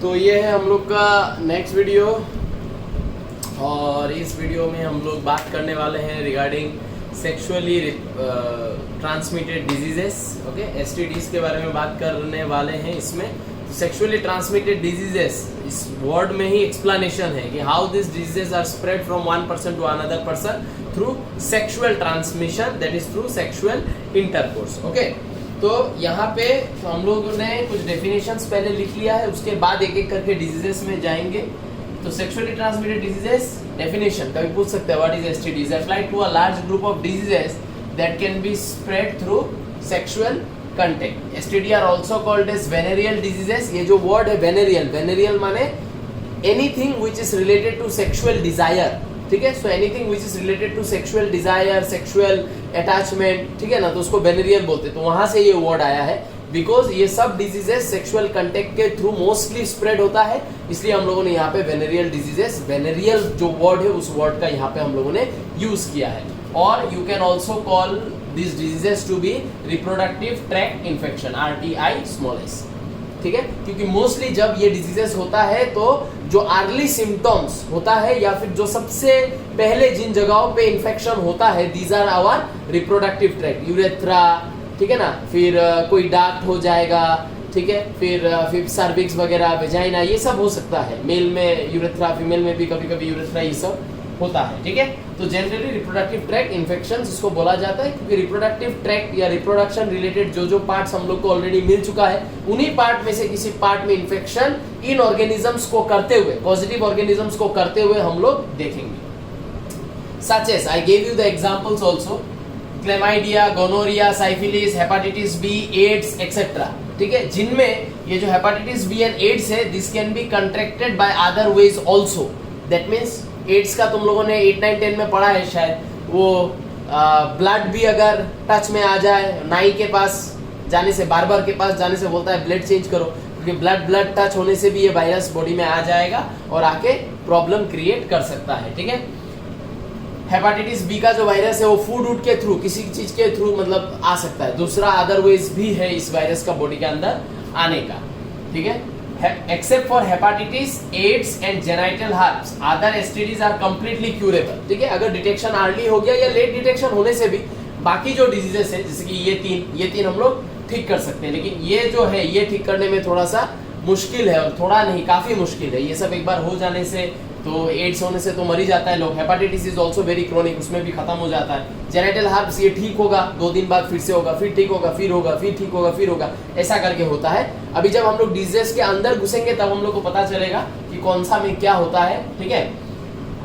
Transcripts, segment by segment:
तो ये है हम लोग का नेक्स्ट वीडियो और इस वीडियो में हम लोग बात करने वाले हैं regarding sexually transmitted diseases. Okay, STDs के बारे में बात करने वाले हैं इसमें। सेक्सुअली ट्रांसमिटेड डिजीजेस इस वर्ड में ही एक्सप्लेनेशन है कि how this diseases are spread from one person to another person through sexual transmission, that is through sexual intercourse. Okay, तो यहाँ पे तो हम लोगों ने कुछ डेफिनेशंस पहले लिख लिया है, उसके बाद एक एक करके डिजीजेस में जाएंगे। तो सेक्सुअली ट्रांसमिटेड डिजीजेस डेफिनेशन कभी पूछ सकते हैं, what is STDs? Applied to a large group of diseases that can be spread through sexual contact. STD are also called as venereal diseases. ये जो वर्ड है वेनेरियल, वेनेरियल माने anything which is related to sexual desire. ठीक है, so anything which is related to sexual desire, sexual attachment, ठीक है ना, तो उसको वेनेरियल बोलते हैं। तो वहां से ये वर्ड आया है, बिकॉज ये सब डिजीजेस सेक्सुअल कंटेक्ट के थ्रू मोस्टली स्प्रेड होता है, इसलिए हम लोगों ने यहाँ पे वेनेरियल डिजीजेस, वेनेरियल जो वर्ड है उस वर्ड का यहाँ पे हम लोगों ने यूज किया है। और you can also call this diseases to be reproductive tract infection, RTI। ठीक है, क्योंकि मोस्टली जब ये डिजीजेस होता है तो जो अर्ली सिम्टम्स होता है या फिर जो सबसे पहले जिन जगहों पे इन्फेक्शन होता है, these are our reproductive tract. Urethra, ठीक है ना, फिर कोई डाक्ट हो जाएगा, ठीक है, फिर सर्विक्स वगैरह, वेजाइना, ये सब हो सकता है। मेल में यूरेथ्रा, फीमेल में भी कभी कभी यूरेथ्रा, ये सब होता है। ठीक है, तो जनरली रिप्रोडक्टिव ट्रैक्ट इन्फेक्शंस इसको बोला जाता है, क्योंकि रिप्रोडक्टिव ट्रैक्ट या रिप्रोडक्शन रिलेटेड जो पार्ट्स हम लोग को ऑलरेडी मिल चुका है, उन्हीं पार्ट में से किसी पार्ट में इन्फेक्शन इन ऑर्गेनिजम्स को करते हुए, पॉजिटिव ऑर्गेनिजम्स को करते हुए हम लोग देखेंगे। Such as I gave you the examples also, chlamydia, gonorrhoea, syphilis, hepatitis B, AIDS etcetera. ठीक है, जिनमें ये जो हेपेटाइटिस बी एंड एड्स है, this can be contracted by other ways also. That means AIDS का तुम लोगों ने 8, 9, 10 में पढ़ा है शायद, वो ब्लड भी अगर टच में आ जाए, नाई के पास जाने से, बार्बर के पास जाने से बोलता है ब्लड चेंज करो, क्योंकि ब्लड टच होने से भी ये वायरस बॉडी में आ जाएगा और आके प्रॉब्लम क्रिएट कर सकता है। ठीक है, हेपेटाइटिस बी का जो वायरस है वो फूड के थ्रू, किसी चीज के थ्रू मतलब आ सकता है। दूसरा अदरवाइज भी है इस वायरस का बॉडी के अंदर आने का। ठीक है, except for hepatitis, AIDS and genital herpes, other STDs are completely curable। ठीक है, अगर डिटेक्शन अर्ली हो गया या लेट डिटेक्शन होने से भी बाकी जो डिजीजेस है, जैसे कि ये तीन हम लोग ठीक कर सकते हैं, लेकिन ये जो है ये ठीक करने में थोड़ा सा मुश्किल है, और थोड़ा नहीं काफी मुश्किल है। ये सब एक बार हो जाने से, तो एड्स होने से तो मर ही जाता है लोग। Hepatitis is also very chronic, उसमें भी खत्म हो जाता है। जेनिटल हर्प्स ये ठीक होगा, 2 दिन बाद फिर से होगा, फिर ठीक होगा, फिर होगा, फिर ठीक होगा, फिर होगा, ऐसा करके होता है। अभी जब हम लोग डिजीजेस के अंदर घुसेंगे तब हम लोग को पता चलेगा कि कौन सा में क्या होता है। ठीक है,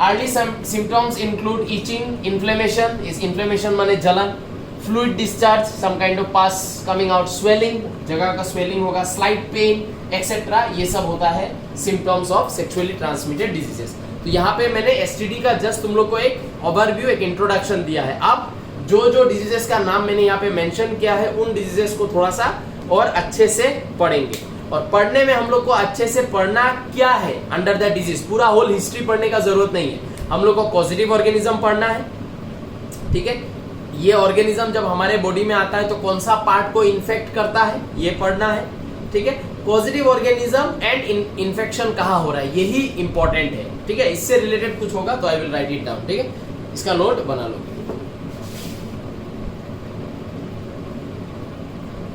early symptoms include itching, inflammation, इस इन्फ्लेमेशन माने जलन, fluid discharge, some kind of pus coming out, swelling, जगह का स्वेलिंग होगा, स्लाइट पेन एक्सेट्रा, ये सब होता है symptoms of sexually transmitted diseases. तो यहाँ पे मैंने एसटीडी का जस्ट तुम लोग को एक ओवरव्यू, एक इंट्रोडक्शन दिया है। अब जो डिजीजेस का नाम मैंने यहाँ पे मेंशन किया है, उन डिजीजेस को थोड़ा सा और अच्छे से पढ़ेंगे। और पढ़ने में हम लोग को अच्छे से पढ़ना क्या है, अंडर द डिजीज, पूरा होल हिस्ट्री पढ़ने का जरूरत नहीं है। हम लोग को पॉजिटिव ऑर्गेनिज्म पढ़ना है। ठीक है, ये ऑर्गेनिज्म जब हमारे बॉडी में आता है तो कौन सा पार्ट को इन्फेक्ट करता है, ये पढ़ना है। ठीक है, पॉजिटिव ऑर्गेनिज्म एंड इन्फेक्शन कहाँ हो रहा है, यही इंपॉर्टेंट है। ठीक है, इससे रिलेटेड कुछ होगा तो I will write it down. ठीक है, इसका नोट बना लो।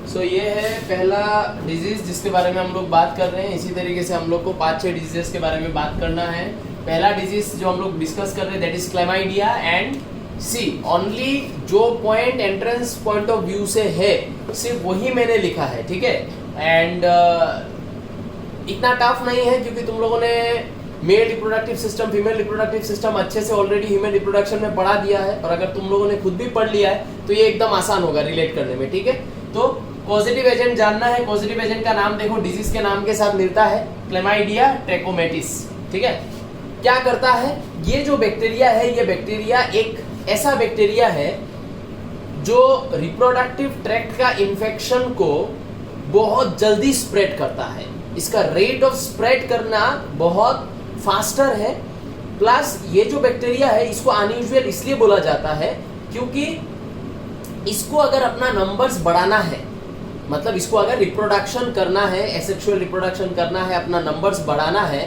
सो ये है पहला डिजीज जिसके बारे में हम लोग बात कर रहे हैं। इसी तरीके से हम लोग को 5-6 डिजीजेस के बारे में बात करना है। पहला डिजीज जो हम लोग डिस्कस कर रहे हैं, that is chlamydia. And see only जो point entrance point of view से है, सिर्फ वही मैंने लिखा है। ठीक है, एंड इतना टफ नहीं है, क्योंकि तुम लोगों ने male reproductive system, female reproductive system अच्छे से ऑलरेडी ह्यूमन रिप्रोडक्शन में पढ़ा दिया है, और अगर तुम लोगों ने खुद भी पढ़ लिया है तो ये एकदम आसान होगा रिलेट करने में। ठीक है, तो पॉजिटिव एजेंट जानना है। पॉजिटिव एजेंट का नाम देखो, डिजीज के नाम के साथ मिलता है, क्लेमाइडिया ट्रैकोमैटिस। ठीक है, क्या करता है ये जो बैक्टीरिया है, ये बैक्टीरिया एक ऐसा बैक्टीरिया है जो रिप्रोडक्टिव ट्रैक्ट का इन्फेक्शन को बहुत जल्दी स्प्रेड करता है। इसका रेट ऑफ स्प्रेड करना बहुत फास्टर है। प्लस ये जो बैक्टीरिया है, इसको अनयूजुअल इसलिए बोला जाता है क्योंकि इसको अगर अपना नंबर्स बढ़ाना है मतलब इसको अगर रिप्रोडक्शन करना है, एसेक्सुअल रिप्रोडक्शन करना है, अपना नंबर्स बढ़ाना है,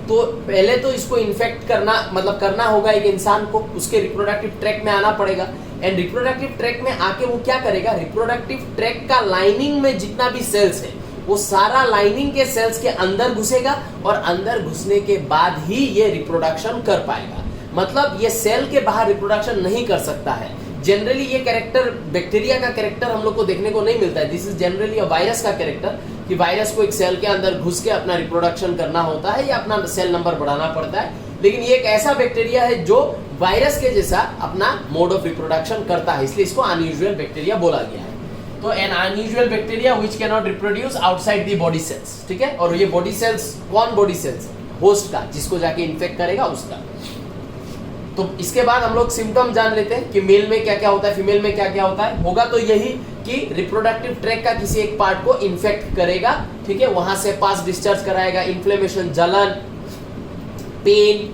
तो पहले तो इसको इन्फेक्ट करना मतलब करना होगा एक इंसान को, उसके रिप्रोडक्टिव ट्रैक में आना पड़ेगा। एंड रिप्रोडक्टिव ट्रैक में आके वो क्या करेगा, रिप्रोडक्टिव ट्रैक का लाइनिंग में जितना भी सेल्स है वो सारा लाइनिंग के सेल्स के अंदर घुसेगा और अंदर घुसने के बाद ही ये रिप्रोडक्शन कर पाएगा। मतलब ये सेल के बाहर रिप्रोडक्शन नहीं कर सकता है। जनरली ये कैरेक्टर बैक्टीरिया का कैरेक्टर हम लोग को देखने को नहीं मिलता है। This is generally a virus का कैरेक्टर कि वायरस को एक सेल के अंदर घुस के अपना रिप्रोडक्शन करना होता है या अपना सेल नंबर बढ़ाना पड़ता है। लेकिन ये एक ऐसा बैक्टीरिया है जो वायरस के जैसा अपना मोड ऑफ रिप्रोडक्शन करता है, इसलिए इसको अनयूजुअल बैक्टीरिया बोला गया है। तो N unusual bacteria which can not reproduce outside the body cells, ठीक है। और ये बॉडी सेल्स कौन बॉडी सेल्स, होस्ट का, जिसको जाके इन्फेक्ट करेगा उसका। तो इसके बाद हम लोग सिम्टम जान लेते हैं कि मेल में क्या क्या होता है, फीमेल में क्या क्या होता है। होगा तो यही कि रिप्रोडक्टिव ट्रैक का किसी एक पार्ट को इन्फेक्ट करेगा, ठीक है, वहां से पास डिस्चार्ज कराएगा, इन्फ्लेमेशन, जलन, पेन,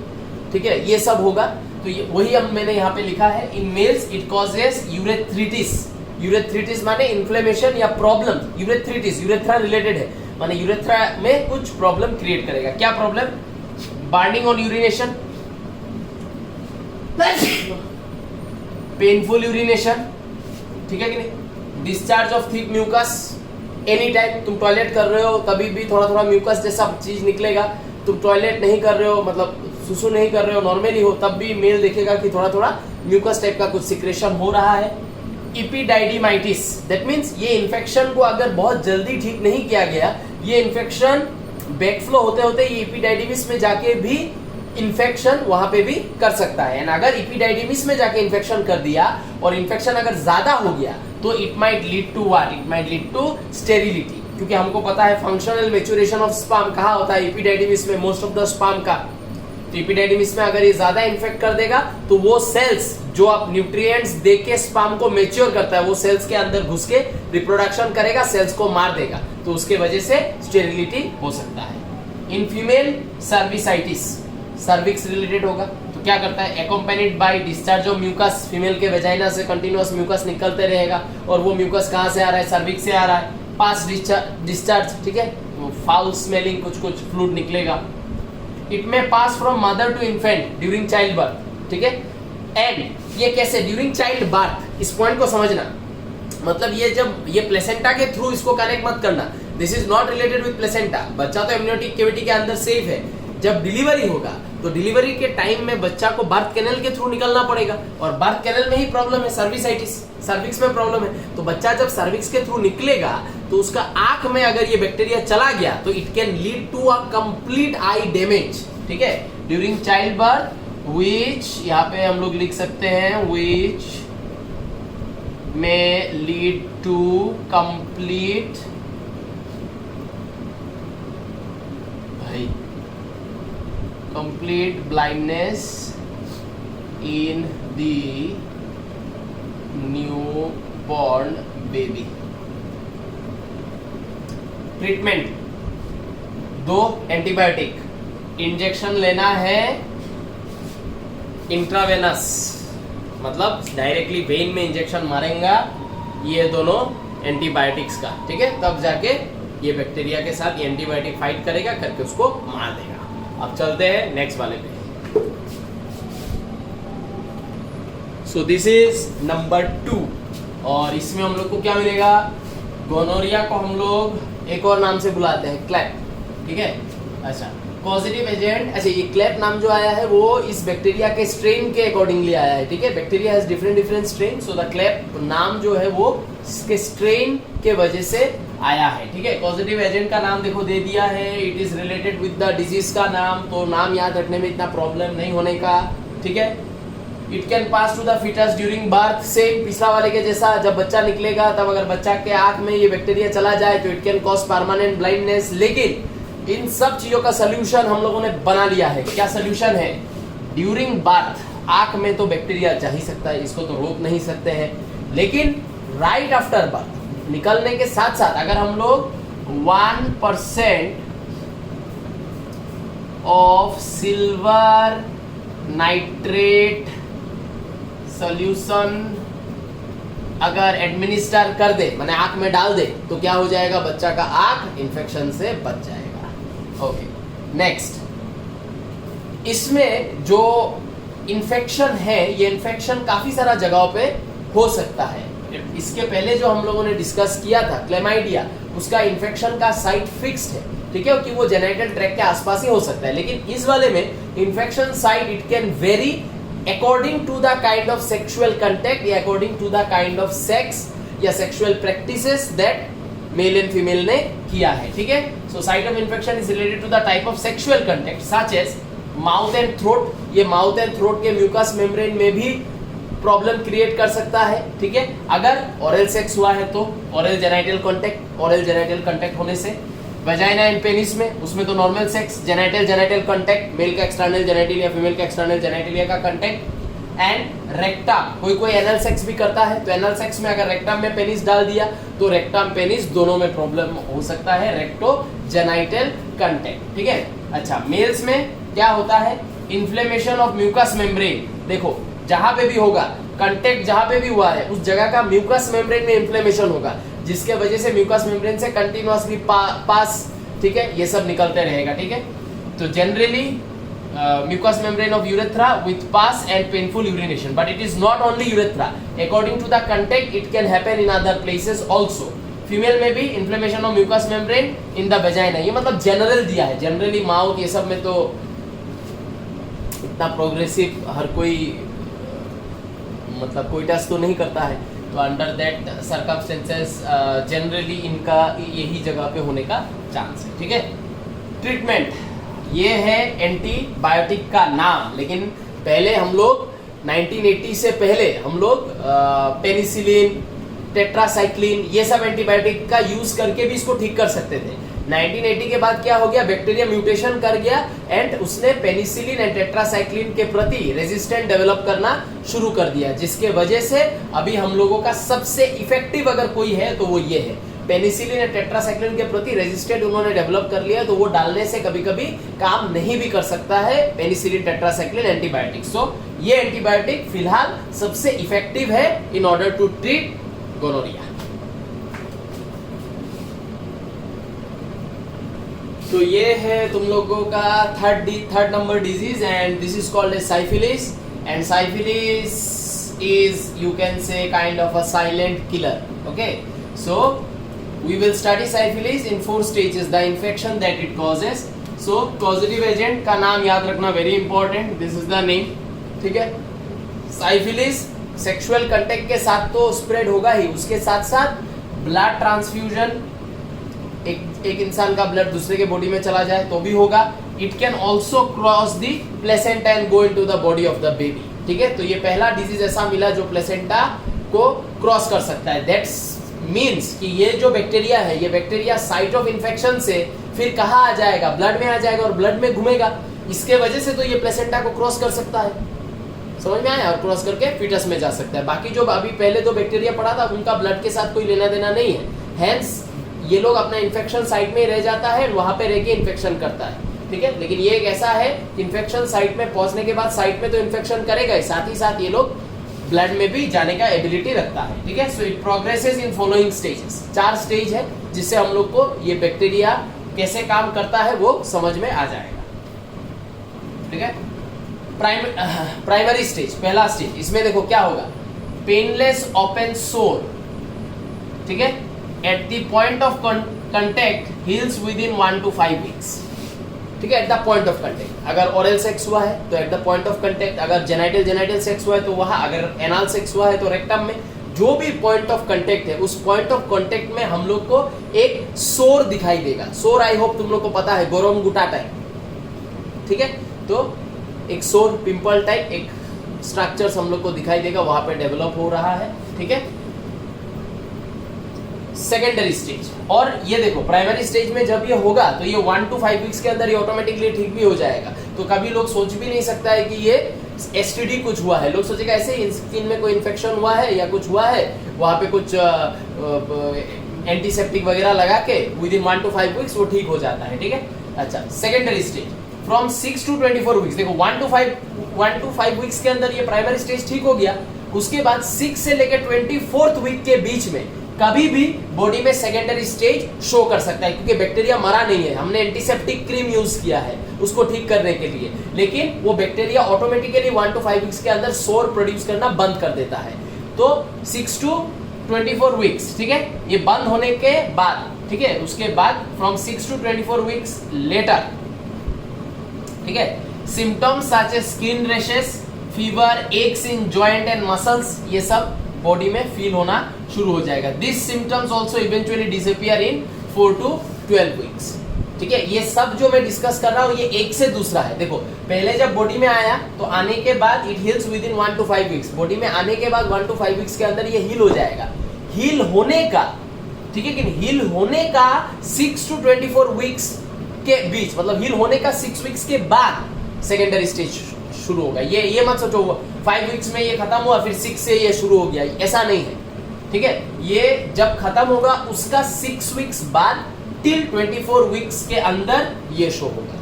ठीक है, ये सब होगा। तो ये वही हम मैंने यहाँ पे लिखा है, इन मेल्स इट कॉजेस यूरेथ्रिटिस। यूरेथ्रिटिस माने इन्फ्लेमेशन या प्रॉब्लम, यूरेथ्रिटिस यूरेथ्रा रिलेटेड है, माने यूरेथ्रा में कुछ प्रॉब्लम क्रिएट करेगा। क्या problem, burning on urination, painful urination, ठीक है कि नहीं, discharge of thick mucus, any time तुम टॉयलेट कर रहे हो कभी भी थोड़ा थोड़ा म्यूकस जैसा चीज निकलेगा, तुम टॉयलेट नहीं कर रहे हो मतलब सुसु नहीं कर रहे हो, नॉर्मली हो, तब भी मेल देखेगा कि थोड़ा थोड़ा म्यूकस टाइप का कुछ सिक्रेशन हो रहा है। इपिडाइडिमाइटिस, दैट मीन्स ये इन्फेक्शन को अगर बहुत जल्दी ठीक नहीं किया गया, ये इन्फेक्शन बैकफ्लो होते होते ये इपिडाइडिमिस में जाके भी इन्फेक्शन वहां पे भी कर सकता है। अगर इपिडाइडिमिस में जाके इन्फेक्शन कर दिया और इन्फेक्शन अगर ज्यादा हो गया तो it might lead to what, it might lead to sterility. क्योंकि हमको पता है फंक्शनल मैच्योरेशन ऑफ स्पर्म कहाँ होता है, इपिडाइडिमिस में, मोस्ट ऑफ द स्पर्म का। तो इपिडाइडिमिस में अगर ये ज्यादा इन्फेक्ट कर देगा तो वो सेल्स जो आप न्यूट्रिएंट्स दे के स्पर्म को मैच्योर करता है वो सेल्स के अंदर घुस के रिप्रोडक्शन करेगा, सेल्स को मार देगा, तो उसके वजह से स्टेरिलिटी हो सकता है। In female cervicitis, cervix related होगा, तो क्या करता है, accompanied by discharge of mucus, female के वेजाइना से कंटिन्यूअस म्यूकस निकलते रहेगा और वो म्यूकस कहाँ से आ रहा है, सर्विक्स से आ रहा है, पास डिस्चार्ज, ठीक है, फाउल स्मेलिंग कुछ कुछ फ्लूइड निकलेगा। It may pass from mother to infant during child birth, ठीक है। एंड ये कैसे, ड्यूरिंग चाइल्ड बर्थ, इस पॉइंट को समझना, मतलब ये जब ये प्लेसेंटा के थ्रू इसको कनेक्ट मत करना, this is not related with placenta, बच्चा तो एमनियोटिक कैविटी के अंदर सेफ है। जब डिलीवरी होगा तो डिलीवरी के टाइम में बच्चा को बर्थ कैनल के थ्रू निकलना पड़ेगा और बर्थ कैनल में ही प्रॉब्लम है, सर्विसाइटिस, सर्विक्स में प्रॉब्लम है। तो बच्चा जब सर्विक्स के थ्रू निकलेगा तो उसका आंख में अगर ये बैक्टीरिया चला गया तो it can lead to a complete eye damage, ठीक है, ड्यूरिंग चाइल्ड बर्थ, व्हिच यहाँ पे हम लोग लिख सकते हैं, व्हिच में लीड टू कंप्लीट, भाई, complete blindness in the newborn baby. Treatment, 2 antibiotic, injection लेना है इंट्रावेनस, मतलब डायरेक्टली वेन में इंजेक्शन मारेंगा, ये दोनों एंटीबायोटिक्स का, ठीक है, तब जाके ये बैक्टीरिया के साथ ये एंटीबायोटिक फाइट करेगा, करके उसको मार देगा। अब चलते हैं नेक्स्ट वाले पे। सो दिस इज नंबर 2 और इसमें हम लोग को क्या मिलेगा, गोनोरिया को हम लोग एक और नाम से बुलाते हैं, क्लैप, ठीक है। अच्छा, पॉजिटिव एजेंट, अच्छा ये क्लैप नाम जो आया है वो इस बैक्टीरिया के स्ट्रेन के अकॉर्डिंगली आया है, ठीक है। Bacteria has different strain, so the clap नाम जो है वो इसके स्ट्रेन के वजह से आया है, ठीक है। पॉजिटिव एजेंट का नाम देखो दे दिया है, it is related with the disease का नाम, तो नाम याद रखने में इतना प्रॉब्लम नहीं होने का, ठीक है। It can pass to the foetus during birth, से पिछला वाले के जैसा, जब बच्चा निकलेगा तब अगर बच्चा के आंख में ये बैक्टीरिया चला जाए तो it can cause permanent blindness. लेकिन इन सब चीजों का सोल्यूशन हम लोगों ने बना लिया है। क्या सोल्यूशन है, ड्यूरिंग बर्थ आंख में तो बैक्टीरिया जा ही सकता है, इसको तो रोक नहीं सकते हैं, लेकिन राइट आफ्टर बर्थ निकलने के साथ साथ अगर हम लोग 1% ऑफ सिल्वर नाइट्रेट सॉल्यूशन अगर एडमिनिस्टर कर दे, माने आंख में डाल दे, तो क्या हो जाएगा, बच्चा का आंख इन्फेक्शन से बच जाएगा। ओके, नेक्स्ट, इसमें जो इन्फेक्शन है, ये इन्फेक्शन काफी सारा जगहों पे हो सकता है। इसके पहले जो हम लोगों ने डिस्कस किया था क्लेमाइडिया, उसका इन्फेक्शन का साइट फिक्स्ड है, ठीक है, कि वो जेनिटल ट्रैक्ट के आसपास ही हो सकता है। लेकिन इस वाले में infection site it can vary according to the kind of sexual contact या according to the kind of sex या sexual practices that male and female ने किया है, ठीक है। So site of infection is related to the type of sexual contact such as mouth and throat. ये mouth and throat के mucus membrane में भी प्रॉब्लम क्रिएट कर सकता है, ठीक है। अगर ओरल सेक्स हुआ है तो ओरल जेनिटल कांटेक्ट होने से, वजाइना एंड पेनिस में, उसमें तो normal sex, genital contact, male का एक्सटर्नल जेनिटल या फीमेल का एक्सटर्नल जेनिटलिया का कांटेक्ट, एंड रेक्टम, कोई एनल सेक्स भी करता है, तो एनल सेक्स में अगर रेक्टम में पेनिस डाल दिया तो रेक्टम पेनिस दोनों में प्रॉब्लम हो सकता है, रेक्टो जेनिटल कांटेक्ट, ठीक है। अच्छा, मेल्स में क्या होता है, इन्फ्लेमेशन ऑफ म्यूकस मेम्ब्रेन। देखो, जहां पे भी होगा कांटेक्ट, जहां पे भी हुआ है उस जगह का म्यूकस मेम्ब्रेन में इन्फ्लेमेशन होगा, जिसके वजह से म्यूकस मेम्ब्रेन से कंटिन्यूअसली पास, ठीक है, ये सब निकलते रहेगा, ठीक है। तो generally mucus membrane of urethra with pus and painful urination, but it is not only urethra, according to the contact it can happen in other places also. Female में भी inflammation of mucus membrane in the vagina, ये मतलब general दिया है, generally mouth ये सब में तो इतना प्रोग्रेसिव हर कोई मतलब कोई टेस्ट तो नहीं करता है, तो अंडर दैट सर्कमस्टेंसेस जनरली इनका यही जगह पे होने का चांस है, ठीक है। ट्रीटमेंट, ये है एंटीबायोटिक का नाम, लेकिन पहले हम लोग 1980 से पहले हम लोग पेनिसिलिन, टेट्रासाइक्लिन, ये सब एंटीबायोटिक का यूज करके भी इसको ठीक कर सकते थे। 1980 के बाद क्या हो गया, बैक्टीरिया म्यूटेशन कर गया एंड उसने पेनिसिलिन एंड टेट्रासाइक्लिन के प्रति रेजिस्टेंट डेवलप करना शुरू कर दिया, जिसके वजह से अभी हम लोगों का सबसे इफेक्टिव अगर कोई है तो वो ये है, पेनिसिलिन एंड टेट्रासाइक्लिन के प्रति रेजिस्टेंट उन्होंने डेवलप कर लिया, तो वो डालने से कभी कभी काम नहीं भी कर सकता है पेनिसिलिन टेट्रासाइक्लिन एंटीबायोटिक। सो ये एंटीबायोटिक फिलहाल सबसे इफेक्टिव है in order to treat gonorrhoea. तो ये है तुम लोगों का third number disease and this is called as syphilis, and syphilis is, you can say, kind of a silent killer. Okay, so we will study syphilis in 4 stages, the infection that it causes. So causative agent का नाम याद रखना, very important, this is the name, ठीक है। Syphilis sexual contact के साथ तो spread होगा ही, उसके साथ साथ ब्लड ट्रांसफ्यूजन, एक इंसान का ब्लड दूसरे के बॉडी में चला जाए तो भी होगा। It can also cross the placenta and go into the body of the baby, ठीक है। तो ये पहला डिजीज ऐसा मिला जो प्लेसेंटा को क्रॉस कर सकता है। दैट्स मीन्स कि ये जो बैक्टीरिया है, ये बैक्टीरिया साइट ऑफ इन्फेक्शन से फिर कहाँ आ जाएगा, ब्लड में आ जाएगा और ब्लड में घूमेगा, इसके वजह से तो ये प्लेसेंटा को क्रॉस कर सकता है, समझ में आया, और क्रॉस करके फीटस में जा सकता है। बाकी जो अभी पहले दो बैक्टीरिया पड़ा था उनका ब्लड के साथ कोई लेना देना नहीं है, हेंस ये लोग अपना इन्फेक्शन साइट में रह जाता है, वहां पे रह के इन्फेक्शन करता है, ठीक है। लेकिन ये एक ऐसा है, इन्फेक्शन साइट में पहुंचने के बाद साइट में तो इन्फेक्शन करेगा ही, साथ ही साथ ये लोग ब्लड में भी जाने का एबिलिटी रखता है, ठीक है। So it progresses in following stages, 4 stage है जिससे हम लोग को ये बैक्टीरिया कैसे काम करता है वो समझ में आ जाएगा, ठीक है। प्राइमरी स्टेज, पहला स्टेज, इसमें देखो क्या होगा, पेनलेस ओपन सोर, ठीक है, at the point of contact heals within 1 to 5 weeks, ठीक है, at the point of contact. अगर ओरल सेक्स हुआ है तो at the point of contact, अगर जेनिटल सेक्स हुआ है तो वहां, अगर एनाल सेक्स हुआ है तो रेक्टम में, जो भी पॉइंट ऑफ कंटेक्ट है उस पॉइंट ऑफ कंटेक्ट में हम लोग को एक सोर दिखाई देगा। सोर आई होप तुम लोग को पता है, गोरोम गुटा टाइप, ठीक है। तो एक सोर पिंपल टाइप एक स्ट्रक्चर्स हम लोग को दिखाई देगा, वहां पे डेवलप हो रहा है, ठीक है। सेकेंडरी स्टेज, और ये देखो प्राइमरी स्टेज में जब ये होगा तो ये 1 to 5 weeks के अंदर ये ऑटोमेटिकली ठीक भी हो जाएगा। तो कभी लोग सोच भी नहीं सकता है कि ये एसटीडी कुछ हुआ है, लोग सोचेगा ऐसे ही स्किन में कोई इन्फेक्शन हुआ है या कुछ हुआ है, वहां पे कुछ एंटीसेप्टिक वगैरह लगा के विद इन 1 to 5 weeks वो ठीक हो जाता है, ठीक है। अच्छा, secondary stage from 6 to 24 weeks, देखो 1 to 5 weeks के अंदर ये प्राइमरी स्टेज ठीक हो गया, उसके बाद 6 से लेकर 24th वीक के बीच में कभी भी बॉडी में सेकेंडरी स्टेज शो कर सकता है, क्योंकि बैक्टीरिया मरा नहीं है, हमने एंटीसेप्टिक क्रीम यूज किया है उसको ठीक करने के लिए, लेकिन वो बैक्टीरिया ऑटोमेटिकली 1 to 5 वीक्स के अंदर सोर प्रोड्यूस करना बंद कर देता है। तो 6 to 24 वीक्स, ठीक है, ये बंद होने के बाद, ठीक है, उसके बाद फ्रॉम 6 to 24 वीक्स लेटर, ठीक है, symptoms such as skin rashes, fever, aches in joint and muscles, ये सब बॉडी में फील होना शुरू हो जाएगा। This symptoms also eventually disappear in 4 to 12 weeks, ठीक है। ये सब जो मैं डिस्कस कर रहा हूँ ये एक से दूसरा है। देखो पहले जब बॉडी में आया तो आने के बाद it heels within 1 to 5 weeks, body में आने के बाद 1 to 5 वीक्स के अंदर ये हील हो जाएगा। हील होने का, ठीक है, कि हील होने का 6 to 24 वीक्स के बीच, मतलब हील होने का 6 वीक्स के बाद सेकेंडरी स्टेज शुरू होगा। ये मत सोचो 5 वीक्स में ये खत्म हुआ फिर 6 से ये शुरू हो गया, ऐसा नहीं है, ठीक है। ये जब खत्म होगा उसका 6 वीक्स बाद टिल 24 वीक्स के अंदर ये शो होगा,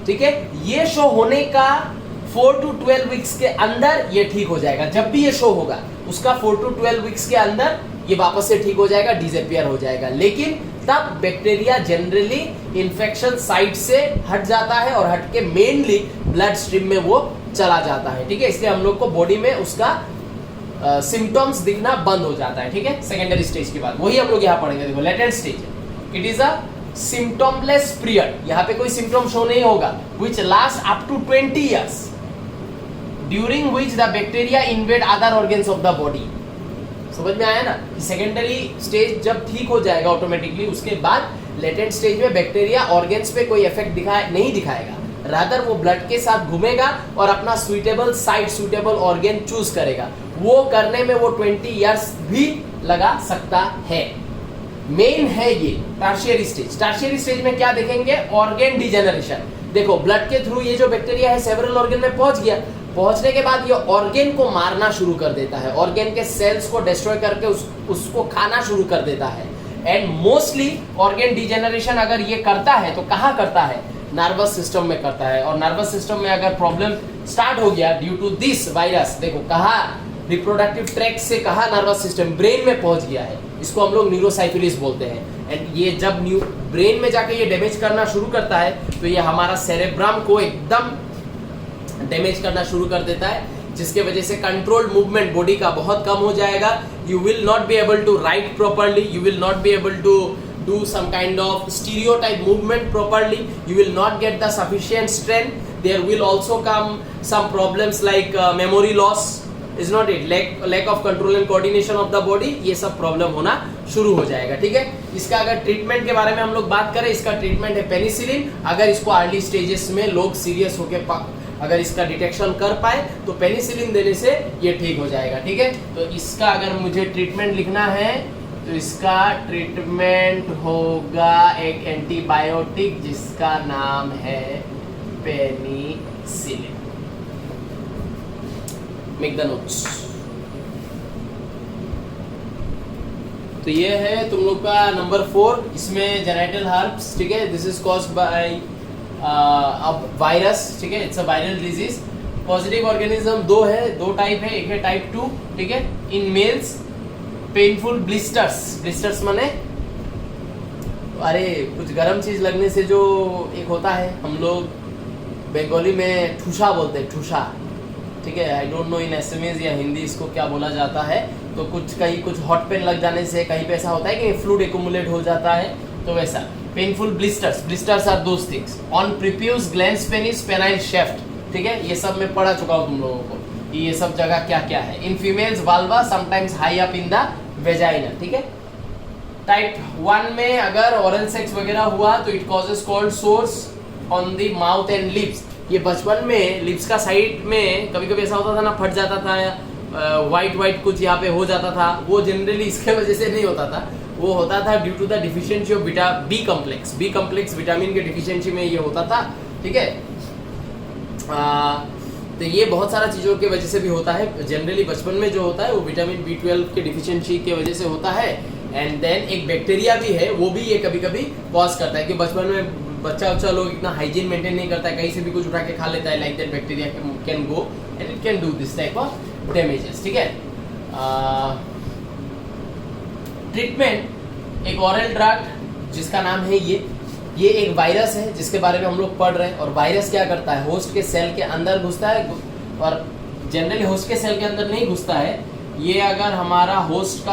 ठीक है। ये शो होने का 4 to 12 वीक्स के अंदर ये ठीक हो जाएगा। जब भी ये शो होगा उसका 4 to 12 वीक्स के अंदर ये वापस से ठीक हो जाएगा, डिसअपियर हो जाएगा। लेकिन तब बैक्टीरिया जनरली इन्फेक्शन साइट से हट जाता है और हट के मेनली ब्लड स्ट्रीम में वो चला जाता है, ठीक है। इसलिए हम लोग को बॉडी में उसका सिम्टम्स दिखना बंद हो जाता है, ठीक है, सेकेंडरी स्टेज के बाद। वही हम लोग यहाँ पढ़ेंगे। देखो लेटेंट स्टेज है, it is a symptomless period, यहाँ पे कोई सिम्टम शो नहीं होगा, which last up to 20 years, during which the bacteria invade other organs of the body. समझ में आया ना कि सेकेंडरी स्टेज जब ठीक हो जाएगा ऑटोमेटिकली, उसके बाद लेटेंट स्टेज में बैक्टीरिया ऑर्गन्स पे कोई इफेक्ट नहीं दिखाएगा, रादर वो ब्लड के साथ घूमेगा और अपना suitable site, suitable organ choose करेगा। वो करने में वो 20 years भी लगा सकता है। मेन है ये टर्शियरी स्टेज। टर्शियरी स्टेज में क्या देखेंगे? Organ degeneration. देखो ब्लड के थ्रू ये जो बैक्टीरिया है सेवरल ऑर्गन में पहुंच गया, पहुंचने के बाद ये ऑर्गन को मारना शुरू कर देता है, ऑर्गन के सेल्स को डिस्ट्रॉय करके उसको खाना शुरू कर देता है। एंड मोस्टली ऑर्गन डिजेनरेशन अगर ये करता है तो कहाँ करता है? नर्वस सिस्टम में करता है। और नर्वस सिस्टम में अगर प्रॉब्लम स्टार्ट हो गया ड्यू टू दिस वायरस, देखो कहाँ रिप्रोडक्टिव ट्रैक्ट से कहाँ नर्वस सिस्टम ब्रेन में पहुंच गया है, इसको हम लोग न्यूरोसाइफिलिस बोलते हैं। एंड ये जब ब्रेन में जाके ये डैमेज करना शुरू करता है तो ये हमारा सेरेब्रम को एकदम डैमेज करना शुरू कर देता है, जिसके वजह से कंट्रोल मूवमेंट बॉडी का बहुत कम हो जाएगा। You will not be able to write properly, you will not be able to do some kind of stereotype movement properly, you will not get the sufficient strength, there will also come some problems like memory loss, is not it, lack of control and coordination of the body, ये सब problem होना शुरू हो जाएगा। ठीक है, इसका अगर ट्रीटमेंट के बारे में हम लोग बात करें, इसका ट्रीटमेंट है पेनिसिलिन। अगर इसको अर्ली स्टेजेस में लोग सीरियस होकर अगर इसका डिटेक्शन कर पाए तो पेनिसिलिन देने से ये ठीक हो जाएगा। ठीक है, तो इसका अगर मुझे ट्रीटमेंट लिखना है तो इसका ट्रीटमेंट होगा एक एंटीबायोटिक जिसका नाम है पेनिसिलिन। Make the notes. तो ये है तुम लोग का नंबर 4, इसमें जेनाइटल हर्ब्स। ठीक है, this is caused by virus. ठीक है, it's a viral disease. Positive organism दो टाइप है, एक है टाइप 2। ठीक है, इन मेल्स पेनफुल ब्लिस्टर्स माने अरे कुछ गर्म चीज लगने से जो एक होता है, हम लोग बंगाली में ठूसा बोलते हैं, ठूसा। ठीक है, I don't know in SMS या हिंदी इसको क्या बोला जाता है। तो कुछ हॉट पेन लग जाने से कहीं पे ऐसा होता है कि फ्लूइड एक्यूमुलेट हो जाता है, तो वैसा painful blisters are those things on prepuce glands penis penile shaft. ठीक है, ये सब मैं पढ़ा चुका हूँ तुम लोगों को, ये सब जगह क्या क्या है। In females वाल्वा sometimes high up in the vagina. ठीक है, टाइप 1 में अगर ओरल सेक्स वगैरह हुआ तो it causes cold source on the mouth and lips. ये बचपन में लिप्स का साइड में कभी कभी ऐसा होता था ना, फट जाता था, वाइट कुछ यहाँ पे हो जाता था। वो जनरली इसके वजह से नहीं होता था, वो होता था due to the deficiency of B complex vitamin के डिफिशियंसी में ये होता था। ठीक है, तो ये बहुत सारा चीज़ों की वजह से भी होता है। जनरली बचपन में जो होता है वो विटामिन B12 के डिफिशियंसी की वजह से होता है। एंड देन एक बैक्टीरिया भी है, वो भी ये कभी कभी कॉज करता है कि बचपन में बच्चा लोग इतना हाइजीन मेंटेन नहीं करता है, कहीं से भी कुछ उठा के खा लेता है। Like that bacteria can go and it can do this type of damages. ठीक है, ट्रीटमेंट एक ऑरल ड्रग जिसका नाम है ये एक वायरस है जिसके बारे में हम लोग पढ़ रहे हैं। और वायरस क्या करता है, होस्ट के सेल के अंदर घुसता है, और जनरली होस्ट के सेल के अंदर नहीं घुसता है। ये अगर हमारा होस्ट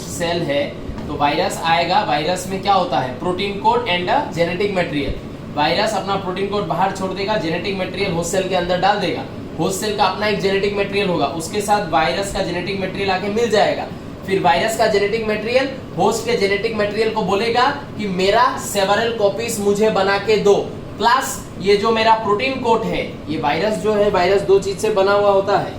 सेल है तो वायरस आएगा। वायरस में क्या होता है, protein code and genetic material. Virus अपना प्रोटीन कोड बाहर छोड़ देगा, जेनेटिक मटेरियल होस्ट सेल के अंदर डाल देगा। होस्ट सेल का अपना एक जेनेटिक मटेरियल होगा, उसके साथ वायरस का जेनेटिक मटेरियल आके मिल जाएगा। फिर वायरस का जेनेटिक मटेरियल होस्ट के जेनेटिक मटेरियल को बोलेगा कि मेरा सेवरल कॉपीज मुझे बना के दो, प्लस ये जो मेरा प्रोटीन कोड है, ये वायरस जो है, वायरस दो चीज से बना हुआ होता है।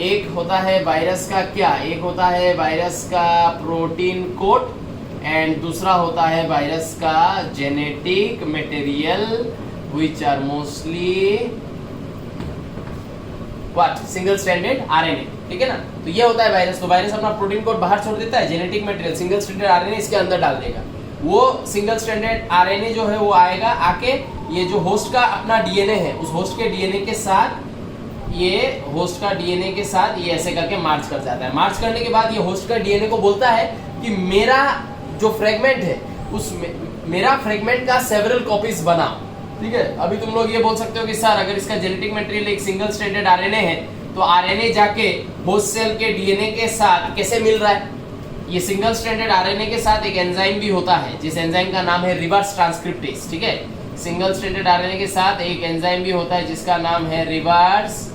एक होता है वायरस का क्या, एक होता है वायरस का प्रोटीन कोड एंड दूसरा होता है वायरस का genetic material which are mostly what, single stranded RNA. ठीक है ना, तो ये होता है वायरस। तो वायरस अपना प्रोटीन कोड बाहर छोड़ देता है, genetic material single stranded RNA इसके अंदर डाल देगा। वो सिंगल स्ट्रैंडेड आरएनए जो है वो आएगा, आके ये जो होस्ट का अपना डीएनए है, उस होस्ट के डीएनए के साथ ये ऐसे करके मार्च कर जाता है। मार्च करने के बाद ये होस्ट का डीएनए को बोलता है कि मेरा जो फ्रेगमेंट है उसमें मेरा फ्रेगमेंट का सेवरल कॉपीज बनाओ। ठीक है, अभी तुम लोग ये बोल सकते हो कि सर अगर इसका जेनेटिक मटेरियल एक सिंगल स्ट्रैंडेड आरएनए है तो आरएनए जाके होस्ट सेल के डीएनए के साथ कैसे मिल रहा है। ये सिंगल स्ट्रैंडेड आरएनए के साथ एक एंजाइम भी होता है, जिस एंजाइम का नाम है रिवर्स ट्रांसक्रिप्टेज। ठीक है, सिंगल स्ट्रैंडेड आरएनए के साथ एक एंजाइम भी होता है जिसका नाम है रिवर्स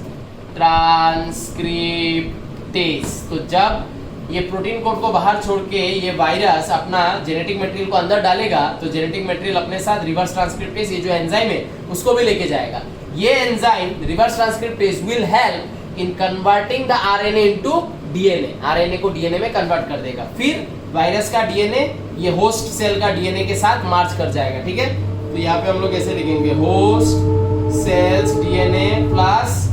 ट्रांसक्रिप्टेज। तो जब ये प्रोटीन कोड को बाहर छोड़ के ये वायरस अपना जेनेटिक मटेरियल को अंदर डालेगा तो जेनेटिक मटेरियल अपने साथ रिवर्स ट्रांसक्रिप्टेज, ये जो एंजाइम है, उसको भी लेके जाएगा। ये enzyme reverse transcriptase will help in converting the RNA into DNA. RNA को डीएनए में कन्वर्ट कर देगा। फिर वायरस का डीएनए ये होस्ट सेल का डीएनए के साथ मार्च कर जाएगा। ठीक है, तो यहाँ पे हम लोग ऐसे लिखेंगे, host cells DNA plus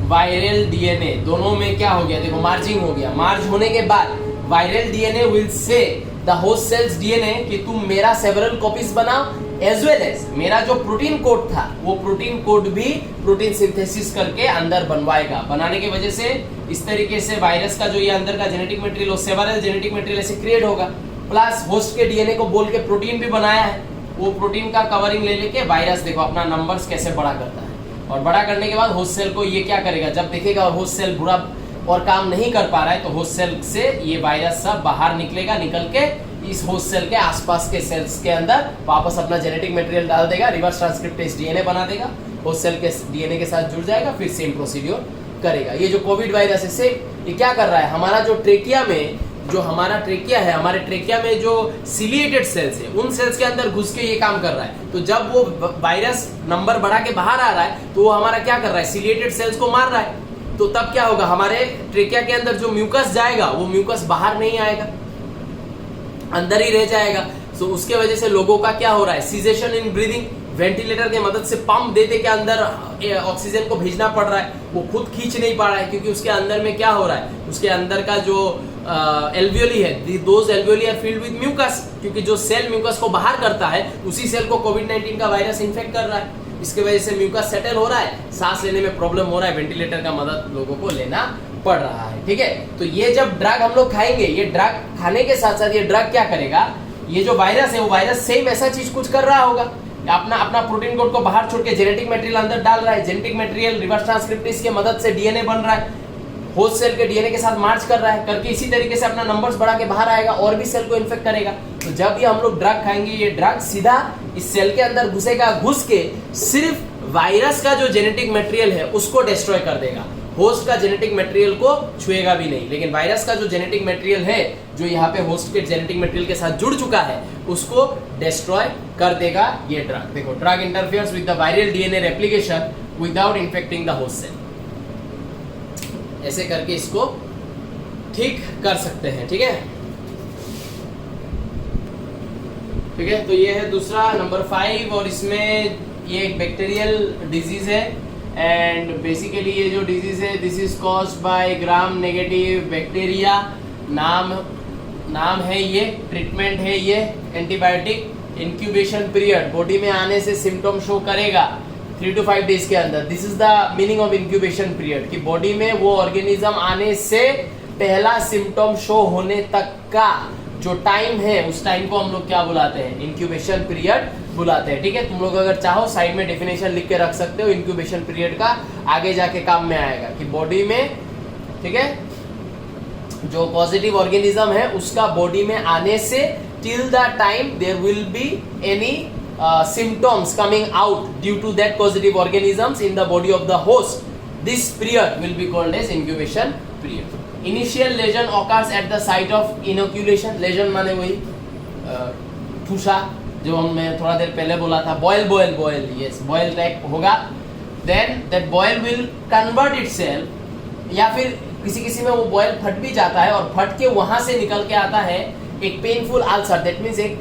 viral DNA, दोनों में क्या हो गया, देखो मार्जिंग हो गया। मार्ज होने के बाद viral DNA will say the host cells DNA कि तुम मेरा सेवरल कॉपीज बनाओ, एज वेल एज मेरा जो प्रोटीन कोड था वो प्रोटीन कोड भी प्रोटीन सिंथेसिस करके अंदर बनवाएगा। बनाने की वजह से इस तरीके से वायरस का जो ये अंदर का genetic material, several genetic material ऐसे क्रिएट होगा। प्लस होस्ट के डीएनए को बोल के प्रोटीन भी बनाया है, वो प्रोटीन का कवरिंग ले लेके वायरस देखो अपना नंबर्स कैसे बड़ा करता है। और बड़ा करने के बाद होस्ट सेल को ये क्या करेगा, जब देखेगा होस्ट सेल बुरा और काम नहीं कर पा रहा है तो होस्ट सेल से ये वायरस सब बाहर निकलेगा, निकल के इस होस्ट सेल के आसपास के सेल्स के अंदर वापस अपना जेनेटिक मटेरियल डाल देगा, रिवर्स ट्रांसक्रिप्टेज डीएनए बना देगा, होस्ट सेल के डीएनए के साथ जुड़ जाएगा, फिर सेम प्रोसीड्योर करेगा। ये जो कोविड वायरस है सेम ये क्या कर रहा है, हमारा जो ट्रेकिया में, जो हमारा ट्रेकिया है, हमारे ट्रेकिया में जो सिलिएटेड सेल्स है उन सेल्स के अंदर घुस के ये काम कर रहा है। तो जब वो वायरस नंबर बढ़ा के बाहर आ रहा है तो वो हमारा क्या कर रहा है, सिलिएटेड सेल्स को मार रहा है। तो तब क्या होगा, हमारे ट्रेकिया के अंदर जो म्यूकस जाएगा वो म्यूकस बाहर नहीं आएगा, अंदर ही रह जाएगा। तो उसके वजह से लोगों का क्या हो रहा है, सीजेशन इन ब्रीदिंग, वेंटिलेटर के मदद से पंप दे के अंदर ऑक्सीजन को भेजना पड़ रहा है, वो खुद खींच नहीं पा रहा है क्योंकि उसके अंदर में क्या हो रहा है, उसके अंदर का जो एल्वियोली है, those alveoli are filled with mucus, क्योंकि जो सेल म्यूकस को बाहर करता है उसी सेल को कोविड-19 का वायरस इन्फेक्ट कर रहा है। इसके वजह से म्यूकस सेटल हो रहा है, सांस लेने में प्रॉब्लम हो रहा है, वेंटिलेटर का मदद लोगों को लेना पड़ रहा है। ठीक है, तो ये जब ड्रग हम लोग खाएंगे, ये ड्रग खाने के साथ साथ ये ड्रग क्या करेगा, ये जो वायरस है वो वायरस सेम ऐसा चीज कुछ कर रहा होगा, अपना प्रोटीन कोड को बाहर छोड़ के जेनेटिक मटेरियल अंदर डाल रहा है, जेनेटिक मटेरियल रिवर्स ट्रांसक्रिप्टेज की मदद से डीएनए बन रहा है, होस्ट सेल के डीएनए के साथ मार्च कर रहा है, करके इसी तरीके से अपना नंबर्स बढ़ा के बाहर आएगा और भी सेल को इन्फेक्ट करेगा। तो जब ये हम लोग ड्रग खाएंगे, ये ड्रग सीधा इस सेल के अंदर घुसेगा, घुस के सिर्फ वायरस का जो जेनेटिक मटेरियल है उसको डिस्ट्रॉय कर देगा, होस्ट का जेनेटिक मटेरियल को छुएगा भी नहीं। लेकिन वायरस का जो जेनेटिक मटेरियल है, जो यहाँ पे होस्ट के जेनेटिक मटेरियल के साथ जुड़ चुका है, उसको डिस्ट्रॉय कर देगा ये ड्रग। देखो, drug interferes with the viral DNA replication without infecting the host cell. ऐसे करके इसको ठीक कर सकते हैं। ठीक है, ठीक है, तो ये है दूसरा नंबर 5, और इसमें ये एक बैक्टीरियल डिजीज है एंड बेसिकली ये जो डिजीज है this is caused by gram negative bacteria. नाम है ये, ट्रीटमेंट है ये एंटीबायोटिक। इंक्यूबेशन पीरियड बॉडी में आने से सिम्टम शो करेगा, 3 to 5 डेज के अंदर। This is the meaning of incubation period, कि बॉडी में वो ऑर्गेनिज्म आने से पहला सिम्टम शो होने तक का जो टाइम है, उस टाइम को हम लोग क्या बुलाते हैं? इंक्यूबेशन पीरियड बुलाते हैं। ठीक है, तुम लोग अगर चाहो साइड में डेफिनेशन लिख के रख सकते हो इंक्यूबेशन पीरियड का, आगे जाके काम में आएगा कि बॉडी में, ठीक है, जो पॉजिटिव ऑर्गेनिज्म है उसका बॉडी में आने से till the time there will be any symptoms coming out due to that positive organisms in the body of the host, this period will be called as incubation period. Initial lesion occurs at the site of inoculation. lesion माने वही ठूसा, जो हमने थोड़ा देर पहले बोला था, boil, yes, boil type होगा। then that boil will convert itself, या फिर किसी में वो boil फट भी जाता है और फट के वहां से निकल के आता है एक पेनफुल अल्सर, दैट मीन्स एक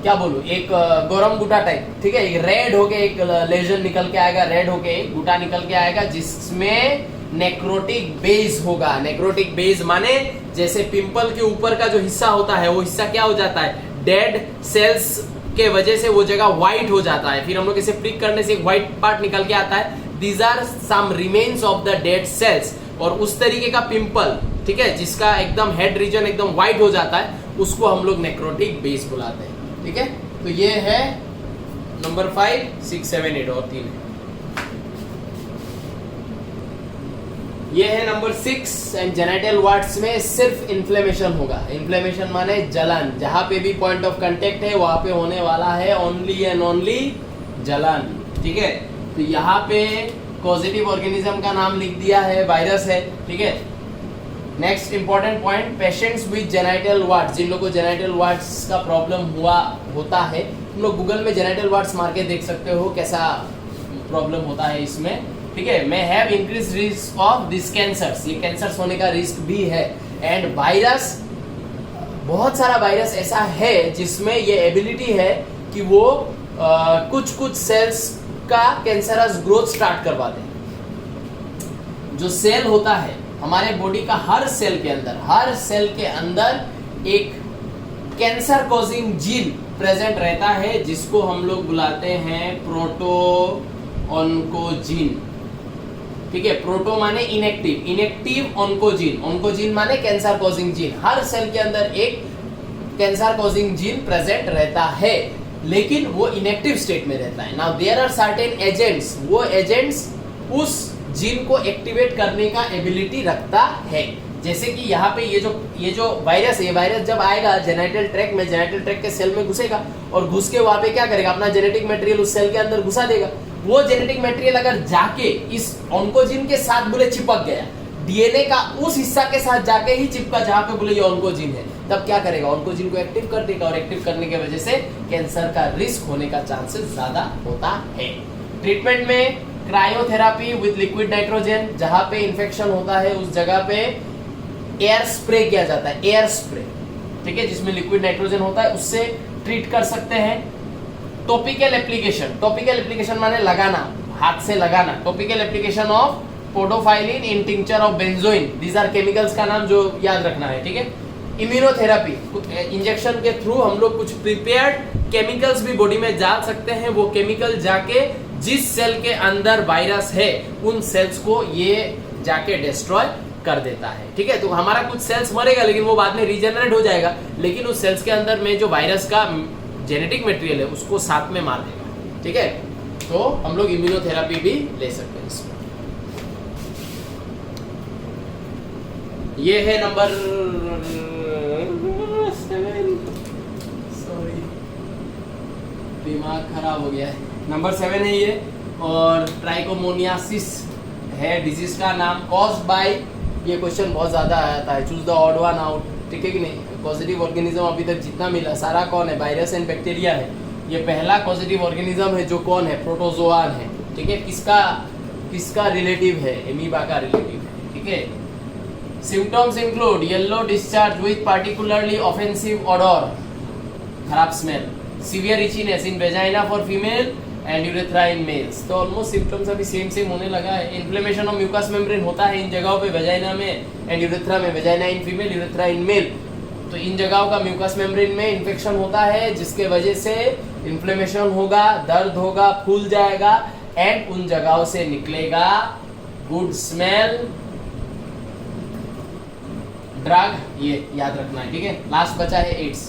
क्या बोलूं, एक गरम गुटा टाइप, ठीक है, एक रेड होके एक लेजन निकल के आएगा, रेड होके एक गुटा निकल के आएगा जिसमें नेक्रोटिक बेस होगा। नेक्रोटिक बेस माने जैसे पिंपल के ऊपर का जो हिस्सा होता है वो हिस्सा क्या हो जाता है? डेड सेल्स के वजह से वो जगह व्हाइट हो जाता है, फिर हम लोग इसे प्रिक करने से एक व्हाइट पार्ट निकल के आता है। These are some remains of the dead cells. और उस तरीके का पिंपल, ठीक है, जिसका एकदम हेड रीजन एकदम व्हाइट हो जाता है, उसको हम लोग नेक्रोटिक बेस बुलाते हैं। ठीक है, तो ये है नंबर 5, 6, 7, 8 और 3 है। ये है नंबर 6 एंड जेनिटल वार्ड्स में सिर्फ इन्फ्लेमेशन होगा। इन्फ्लेमेशन माने जलन, जहां पे भी पॉइंट ऑफ कांटेक्ट है वहां पे होने वाला है ओनली एंड ओनली जलन। ठीक है, तो यहाँ पे पॉजिटिव ऑर्गेनिज्म का नाम लिख दिया है, वायरस है। ठीक है, next important point, patients with genital warts, जिन लोगों को जेनिटल वार्ड्स का प्रॉब्लम होता है, तुम लोग गूगल में जेनिटल वार्ड्स मार के देख सकते हो कैसा प्रॉब्लम होता है इसमें। ठीक है, may have increase risk of this cancers, ये कैंसर्स होने का रिस्क भी है। एंड वायरस, बहुत सारा वायरस ऐसा है जिसमें ये एबिलिटी है कि वो कुछ सेल्स का कैंसरस ग्रोथ स्टार्ट करवा दे। जो सेल होता है हमारे बॉडी का, हर सेल के अंदर एक कैंसर कॉजिंग जीन प्रेजेंट रहता है जिसको हम लोग बुलाते हैं प्रोटो ऑन्कोजीन। ठीक है, प्रोटो माने इनएक्टिव ऑन्कोजीन माने कैंसर कॉजिंग जीन। हर सेल के अंदर एक कैंसर कॉजिंग जीन प्रेजेंट रहता है, लेकिन वो इनएक्टिव स्टेट में रहता है। Now there are certain agents, वो एजेंट्स उस जीन को एक्टिवेट करने का एबिलिटी रखता है। जैसे कि यहाँ पे ये जो वायरस है, ये वायरस जब आएगा जेनिटल ट्रैक्ट में, जेनिटल ट्रैक्ट के सेल में घुसेगा और घुस के वहाँ पे क्या करेगा? अपना जेनेटिक मटेरियल उस सेल के अंदर घुसा देगा। वो जेनेटिक मटेरियल अगर जाके इस ऑन्कोजीन के साथ बोले चिपक गया, डीएनए का उस हिस्सा के साथ जाके ही चिपका जहाँ पे बोले ये ऑन्कोजीन है, तब क्या करेगा? ऑन्कोजीन को एक्टिव कर देगा और एक्टिव करने की वजह से कैंसर का रिस्क होने का चांसेस ज्यादा होता है। ट्रीटमेंट में क्रायोथेरापी विद लिक्विड नाइट्रोजन, जहां पे इंफेक्शन होता है उस जगह पे एयर स्प्रे किया जाता है, एयर स्प्रे, ठीक है, जिसमें लिक्विड नाइट्रोजन होता है, उससे ट्रीट कर सकते हैं। टॉपिकल एप्लीकेशन माने लगाना, हाथ से लगाना। Topical application of podophyllin in tincture of benzoin, these are chemicals का नाम जो याद रखना है। ठीक है, इम्यूनोथेरेपी, इंजेक्शन के थ्रू हम लोग कुछ प्रिपेयर्ड केमिकल्स भी बॉडी में डाल सकते हैं। वो केमिकल जाके जिस सेल के अंदर वायरस है उन सेल्स को ये जाके डिस्ट्रॉय कर देता है। ठीक है, तो हमारा कुछ सेल्स मरेगा लेकिन वो बाद में रीजनरेट हो जाएगा, लेकिन उस सेल्स के अंदर में जो वायरस का जेनेटिक मटेरियल है उसको साथ में मार देगा। ठीक है, तो हम लोग इम्यूनोथेरेपी भी ले सकते हैं इसमें। ये है नंबर 7, सॉरी दिमाग खराब हो गया है। नंबर 7 है ये, और ट्राइकोमोनियासिस है डिजीज का नाम, कॉज्ड बाय, ये क्वेश्चन बहुत ज्यादा आता है, choose the odd one out. ठीक है कि नहीं? पॉजिटिव ऑर्गेनिज्म अभी तक जितना मिला सारा कौन है? वायरस एंड बैक्टीरिया है। ये पहला पॉजिटिव ऑर्गेनिज्म है जो कौन है? प्रोटोजोआन है। ठीक है, किसका रिलेटिव है? एमीबा का रिलेटिव है। ठीक है, symptoms include yellow discharge with particularly offensive odour, खराब smell, severe itchiness in vagina for female and urethra in males. तो ऑलमोस्ट सिम्टम्स अभी सेम होने लगा है। इन्फ्लेमेशन ऑफ म्यूकस मेम्ब्रेन होता है इन जगहों पे, वेजाइना में एंड यूरेथ्रा में, vagina in female, urethra in male. तो इन जगहों का म्यूकस मेम्ब्रेन में इन्फेक्शन होता है जिसके वजह से इन्फ्लेमेशन होगा, दर्द होगा, फूल जाएगा एंड उन जगहों से निकलेगा गुड स्मेल ड्रग, ये याद रखना है, ठीक है। लास्ट बचा है AIDS.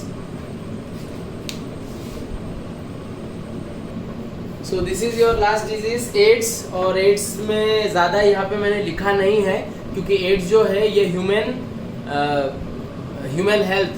So this is your last disease AIDS. और एड्स में ज़्यादा यहाँ पे मैंने लिखा नहीं है क्योंकि एड्स जो है ये ह्यूमन हेल्थ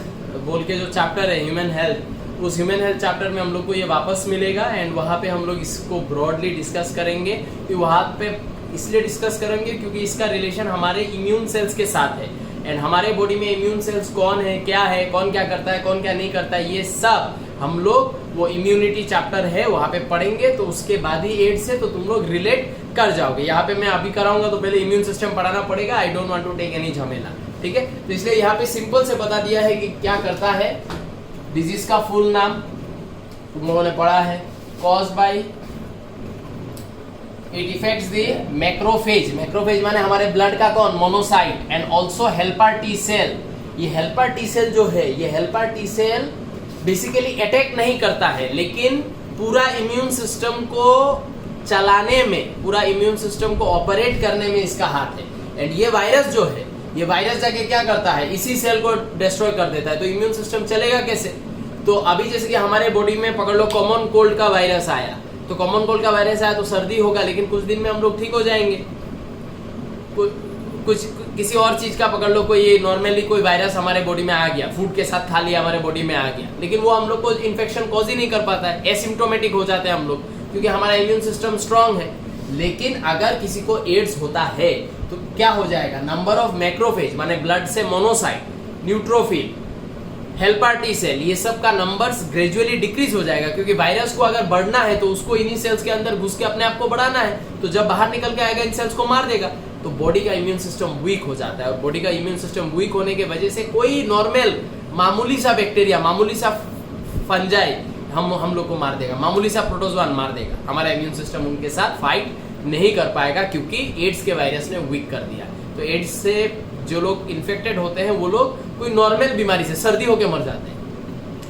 बोल के जो चैप्टर है ह्यूमन हेल्थ, उस ह्यूमन हेल्थ चैप्टर में हम लोग को ये वापस मिलेगा एंड वहाँ पे हम लोग इसको ब्रॉडली डिस्कस करेंगे। कि वहाँ पे इसलिए डिस्कस करेंगे क्योंकि इसका रिलेशन हमारे इम्यून सेल्स के साथ है एंड हमारे बॉडी में इम्यून सेल्स कौन है, क्या है, कौन क्या करता है, कौन क्या नहीं करता है, ये सब हम लोग वो इम्यूनिटी चैप्टर है वहाँ पे पढ़ेंगे। तो उसके बाद ही एड्स है तो तुम लोग रिलेट कर जाओगे। यहाँ पे मैं अभी कराऊंगा तो पहले इम्यून सिस्टम पढ़ाना पड़ेगा। I don't want to take any झमेला, ठीक है। तो इसलिए यहाँ पे सिंपल से बता दिया है कि क्या करता है। डिजीज का फुल नाम तुम लोगों ने पढ़ा है, cause by it effects the macrophage. Macrophage माने हमारे ब्लड का कौन, monocyte and also helper T cell. ये हेल्पर टी सेल जो है, ये helper T cell basically attack नहीं करता है लेकिन पूरा इम्यून सिस्टम को चलाने में, पूरा इम्यून सिस्टम को ऑपरेट करने में इसका हाथ है। एंड ये वायरस जो है, ये वायरस जाके क्या करता है, इसी सेल को डिस्ट्रॉय कर देता है। तो इम्यून सिस्टम चलेगा कैसे? तो अभी जैसे कि हमारे बॉडी में पकड़ लो कॉमन कोल्ड का वायरस आया, तो कॉमन कोल्ड का वायरस आया तो सर्दी होगा लेकिन कुछ दिन में हम लोग ठीक हो जाएंगे। कुछ किसी और चीज का पकड़ लो, कोई नॉर्मली कोई वायरस हमारे बॉडी में आ गया, फूड के साथ खा लिया, हमारे बॉडी में आ गया, लेकिन वो हम लोग को इन्फेक्शन कॉज ही नहीं कर पाता है, एसिम्प्टोमेटिक हो जाते हैं हम लोग क्योंकि हमारा इम्यून सिस्टम स्ट्रांग है। लेकिन अगर किसी को एड्स होता है तो क्या हो जाएगा, नंबर ऑफ मैक्रोफेज माने ब्लड से monocyte, neutrophil, helper T cell, ये सब का नंबर्स ग्रेजुअली डिक्रीज हो जाएगा क्योंकि वायरस को अगर बढ़ना है तो उसको इन्हीं सेल्स के अंदर घुस के अपने आप को बढ़ाना है। तो जब बाहर निकल के आएगा इन सेल्स को मार देगा, तो बॉडी का इम्यून सिस्टम वीक हो जाता है। और बॉडी का इम्यून सिस्टम वीक होने के वजह से कोई नॉर्मल मामूली सा बैक्टीरिया, मामूली सा फंजाई हम लोग को मार देगा, मामूली सा प्रोटोजोआन मार देगा। हमारा इम्यून सिस्टम उनके साथ फाइट नहीं कर पाएगा क्योंकि एड्स के वायरस ने वीक कर दिया। तो एड्स से जो लोग इन्फेक्टेड होते हैं वो लोग कोई नॉर्मल बीमारी से सर्दी होकर मर जाते हैं,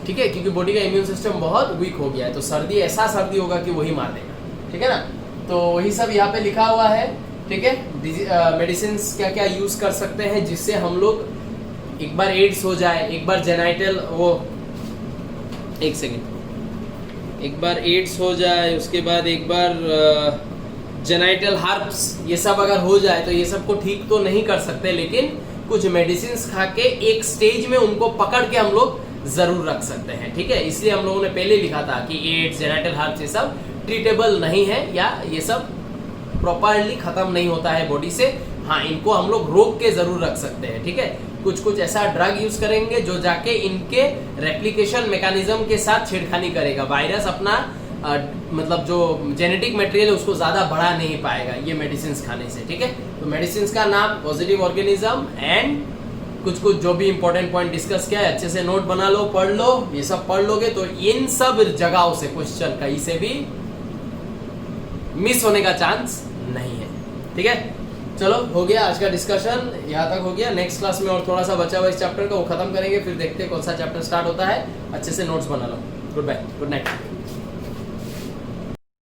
ठीक है, क्योंकि बॉडी का इम्यून सिस्टम बहुत वीक हो गया है। तो सर्दी ऐसा सर्दी होगा कि वही मार देगा, ठीक है ना। तो वही सब यहाँ पे लिखा हुआ है, ठीक है। मेडिसिन क्या क्या यूज कर सकते हैं जिससे हम लोग एक बार एड्स हो जाए, एक बार जेनाइटल वो एक सेकेंड, एक बार एड्स हो जाए, उसके बाद एक बार जेनाइटल हर्प्स, ये सब अगर हो जाए तो ये सब को ठीक तो नहीं कर सकते लेकिन कुछ मेडिसिन खा के एक स्टेज में उनको पकड़ के हम लोग जरूर रख सकते हैं, ठीक है। इसलिए हम लोगों ने पहले लिखा था कि एड्स, जेनाइटल हर्प्स ये सब ट्रीटेबल नहीं है या ये सब प्रॉपरली खत्म नहीं होता है बॉडी से। हाँ, इनको हम लोग रोक के जरूर रख सकते हैं, ठीक है। कुछ कुछ ऐसा ड्रग यूज करेंगे जो जाके इनके रेप्लिकेशन मैकेनिज्म के साथ छेड़खानी करेगा। वायरस अपना मतलब जो जेनेटिक मटेरियल है उसको ज्यादा बढ़ा नहीं पाएगा ये मेडिसिन खाने से, ठीक है। तो मेडिसिन का नाम पॉजिटिव ऑर्गेनिज्म एंड कुछ कुछ जो भी इंपॉर्टेंट पॉइंट डिस्कस किया है अच्छे से नोट बना लो, पढ़ लो। ये सब पढ़ लोगे तो इन सब जगहों से क्वेश्चन कहीं से भी मिस होने का चांस नहीं है, ठीक है। चलो हो गया आज का डिस्कशन, यहाँ तक हो गया। नेक्स्ट क्लास में और थोड़ा सा बचा हुआ इस चैप्टर का वो खत्म करेंगे, फिर देखते हैं कौन सा चैप्टर स्टार्ट होता है। अच्छे से नोट्स बना लो। Good bye, good night.